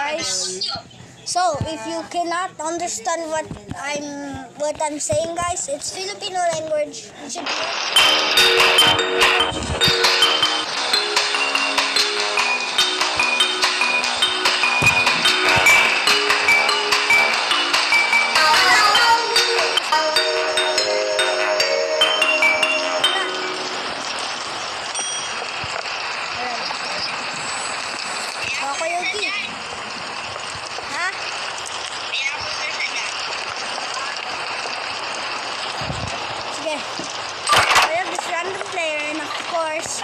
guys. So, if you cannot understand what I'm saying, guys, it's Filipino language. You should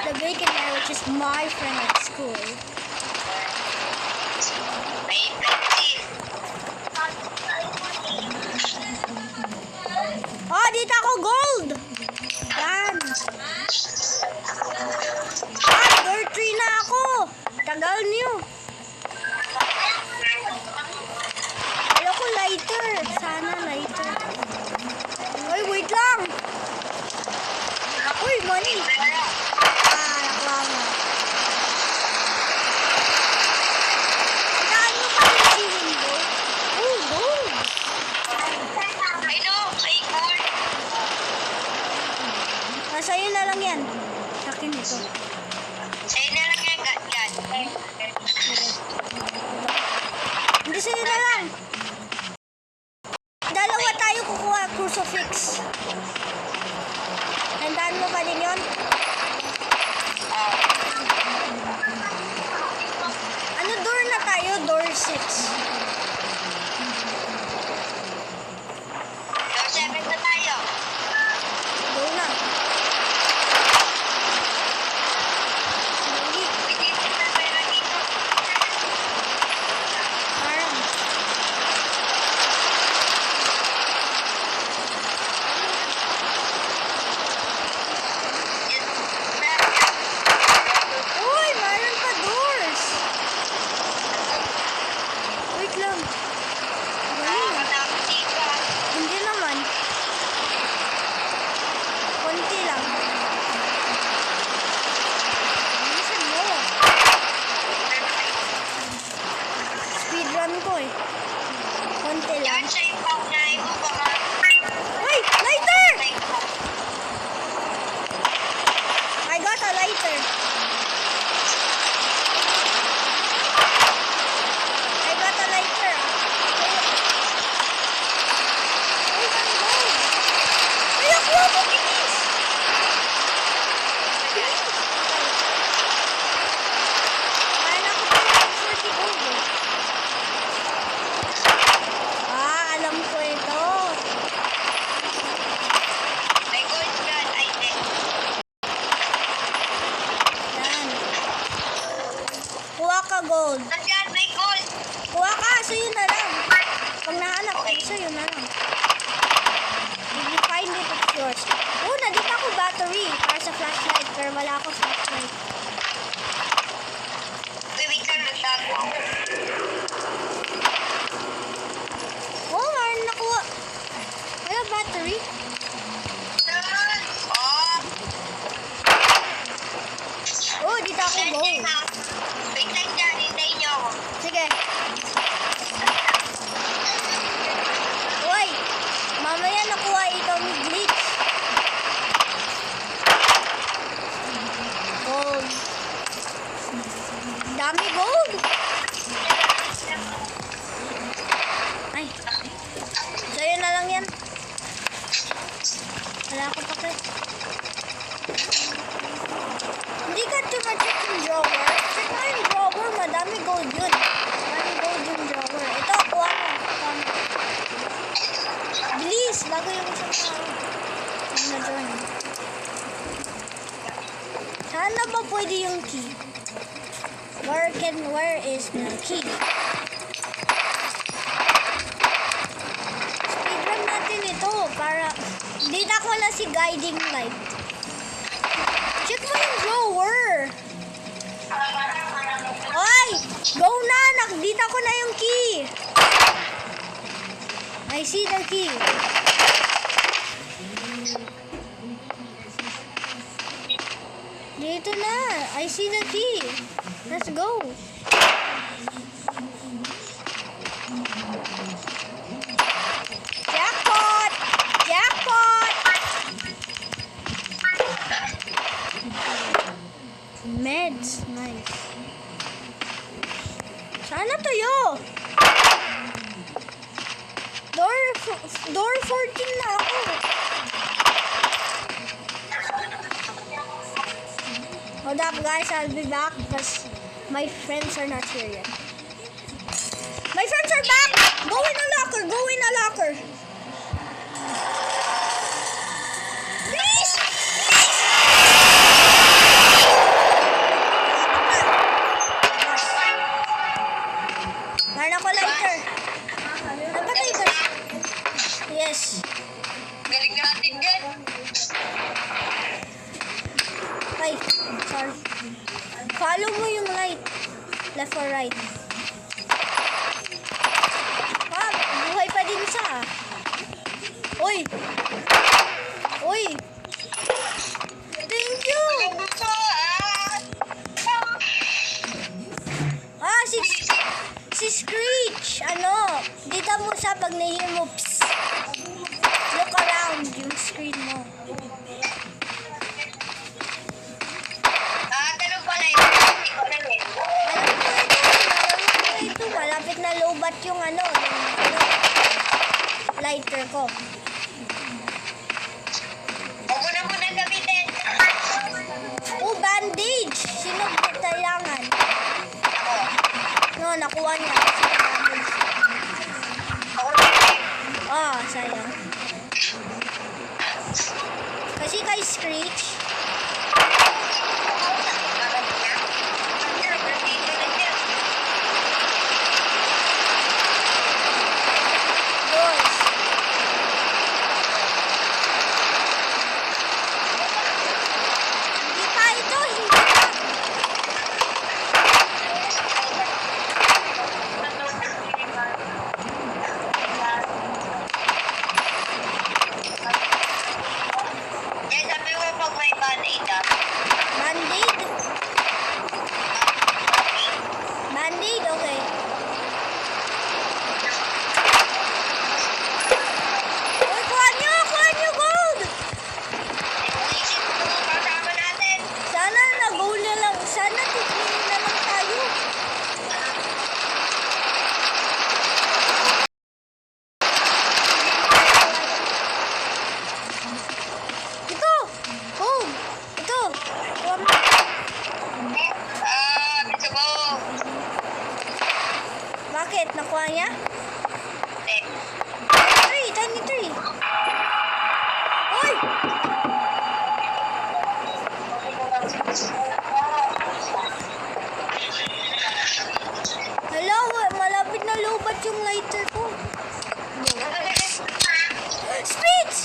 the bacon there, which is my friend at school. Oh, dito ako gold! Yan. Door 3 na ako. Tagal niyo. Ayoko lighter. Sana lighter. Uy, wait lang. Uy, money. Sa'yo na lang yan. Sa akin ito. Sa'yo na lang yan, God. Hindi, sa'yo na lang. Dalawa tayo kukuha crucifix. Tandaan mo pa din yun? Ano door na tayo? Door 6. Door 7 na tayo. Door na. Konti lang. Uy! Lighter! I got a lighter. I got a lighter. Uy, ang gold. Uy, ang gold! Bilis! Bilis! Kaya na ako pa yung 40 gold eh. Alam ko ito. May gold gun, I think. Yan. Kuha ka gold. Nandiyan, may gold. Kuha ka, sa'yo na lang. Pag nahanap, sa'yo na lang. If you find it, it's yours. Oh, nandito ako battery para sa flashlight, pero wala ako flashlight. Wait lang, nagtago ako. Oh, meron nakuha. Wala battery. Oh, dito ako gold. Wait lang dyan, hintayin niyo ako. Sige. Uy, mamaya nakuha ito ni Glitch. Gold. Dami gold. Ay. Sa'yo na lang yan. Wala ako pa. Hindi ka tumacheck yung drawer. Check mo yung drawer. Madami gold yun. Madami gold yung drawer. Ito, kuha mo. Bilis, bago yung isang tao. Na-join. Saan ba pwede yung key? Where is the key? Speedrun natin ito para dito ako na si guiding light. Check mo yung drawer. Oy! Go na! Dito ako na yung key. I see the key. Dito na. I see the key. Let's go. door 14 na ako. Hold up guys, I'll be back because my friends are not here yet. My friends are back! Go in a locker! Go in a locker! Please! Please! Meron ako lighter. Napatay ba? Yes. Galing natin din. Ay, sorry. Follow mo yung light. Left or right. Ah, buhay pa din siya. Uy! Uy! Thank you! Gusto Ah, si Screech! Ano? Dito mo siya pag na-hear mo. Psst. Look around yung screen mo. ganun pala yun. Hindi ko alam eh. Ito, malapit na lowbat yung ano, lighter ko. Huwag mo na muna gamitin. Oh, bandage! Sino kailangan? Ako. No, nakuha niya. Kasi bandage. Ako rin. Ah, sayang. Kasi kay Screech, doors. Hindi pa ito, hindi pa. Yan, sabi ko pag may band-aid Band-aid? Band-aid, okay. Uy, kuha niyo gold! Inisip ko kasama natin. Sana na-goal na lang. Sana titignan na lang tayo. Ito! Gold! Ito! Kuha mo. Gusto ko. Bakit? Nakuha niya? Hindi. Tiny tree! Uy! Hello, malapit na lowbat yung lighter ko. Speech!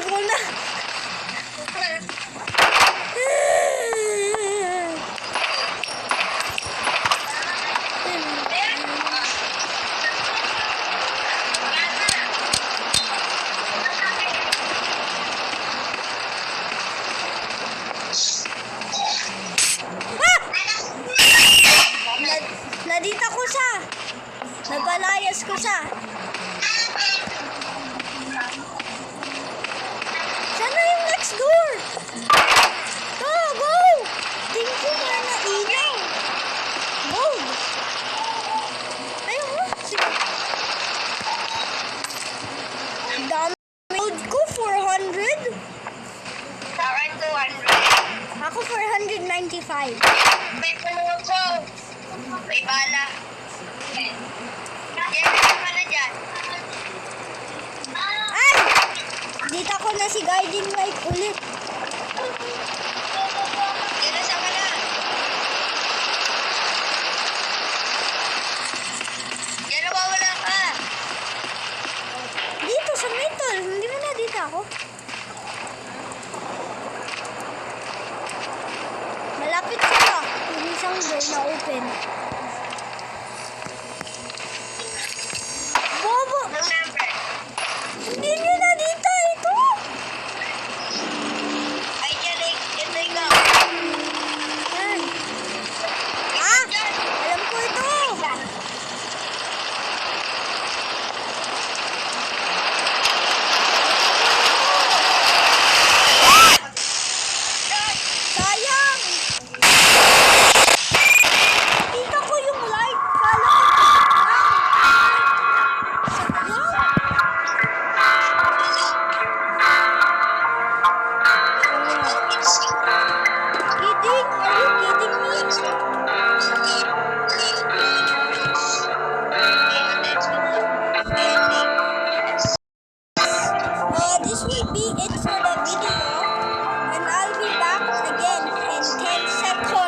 Go na! Ah! Nadita ko siya. Napalayas ko siya. Sana yung next door. Go, go! Thank you, na ilaw. Go! Ayun mo. Sige. Dami gold ko, 400. Sa akin, 200. Ako, 495. May puno ko. May bala. Yan, naman na dyan. Ay! Dito ko na si guiding light ulit. Yan, nasama na. Yan, nawawala ka. Dito sa metal. Hindi mo na dito ako. Malapit sila. Yung isang door na open.